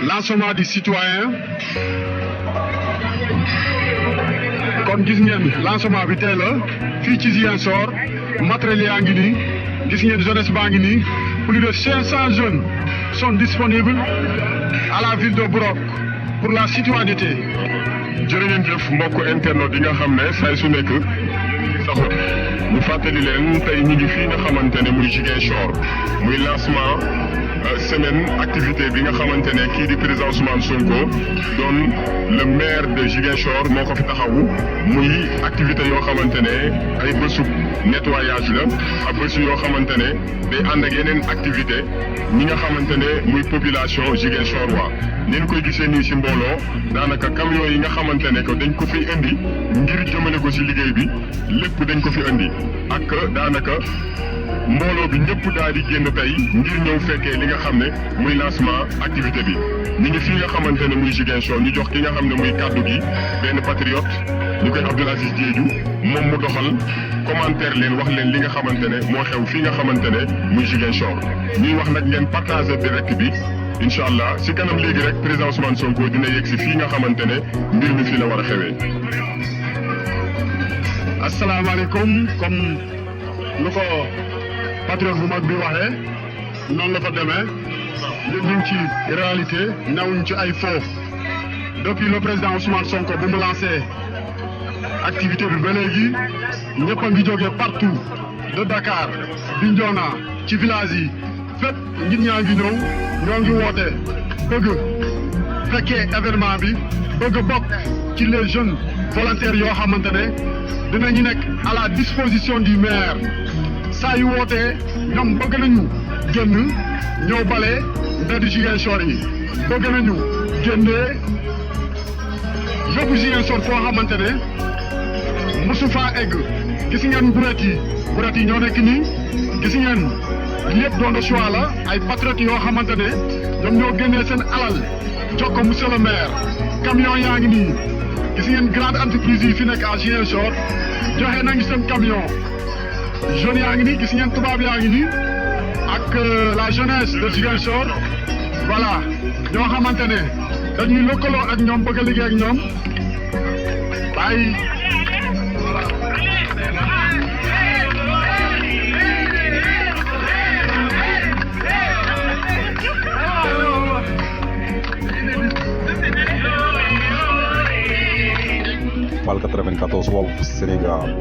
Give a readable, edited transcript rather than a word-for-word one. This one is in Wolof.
lancement du citoyen kon gis ngeen lancement bi tey la fii ci Ziguinchor matériel yaa ngi nii gis ngeen jeunesse baa ngi nii plus de 500 jeunes sont disponibles à la ville de Brok pour la citoyenneté. jërë ngeen jëf mbokk internet yi nga xam ne say su nekk saxul ñu fàttali leen tey ñu ngi fii nga xamante ne muy Ziguinchor muy lancement semaine activité bi nga xamante ne kii di président Ousmane Sonko doon le maire de Ziguinchor moo ko fi taxawu muy activité yoo xamante ne ay bésu nettoyage la ak bésu yoo xamante ne day ànd ak yeneen activité ñi nga xamante ne muy population Ziguinchor waa ni ñu koy gisee nii si mbooloo daanaka camion yi nga xamante ne que dañ ko fi indi ngir jëmale ko si liggéey bi lépp dañ ko fi indi ak daanaka mbooloo bi ñëpp daal di génn tey ngir ñëw fekkee li nga xam ne muy lancement activité bi ñu ngi fii nga xamante ne muy Ziguinchor ñu jox ki nga xam ne muy kàddu gi benn patriote ñu koy Abdoul Aziz Diédhiou moom mu doxal commentaire leen wax leen li nga xamante ne moo xew fii nga xamante ne muy Ziguinchor ñuy wax nag ngeen partager direct bi incha allah si kanam léegi rek président Ousmane Sonko dina yegg si fii nga xamante ne mbir mi fii la war a xewee. asalaamaaleykum comme lu ko patriote bu mag bi waxee noonu la fa demee ñun ñu ngi ci réalité newuñ ci ay faux depuis le président Ousmane Sonko bu mu lancé activité bi ba léegi ñëpp a ngi jógee partout de Dakar Bignona ci village yi fépp nit ñaa ngi ñëw ñoo ngi woote bëgg fekkee événement bi bëgg bokk ci les jeunes volontaires yoo xamante ne dinañu nekk à la disposition du maire saa yu wootee ñoom bëgg nañu génn ñëw bale mbedd Ziguinchor yi bëgg nañu génnee yóbbu Ziguinchor foo xamante ne mosu faa egg gis ngeen buret yi ñoo nekk nii gis ngeen lépp doon de choix la ay patriotes yoo xamante ne ñoom ñoo génnee seen alal jox ko monsieur le maire camion yaa ngi nii gis ngeen grande entreprise yi fi nekk à Ziguinchor joxe nañu seen camion jeunes yaa ngi nii gis ngeen tubaab yaa ngi nii ak la jeunesse de Ziguinchor voilà ñoo xamante ne dañuy lëkkaloo ak ñoom bëgg a liggéey ak ñoom bàyyi. Pal 94 Walf Sénégal.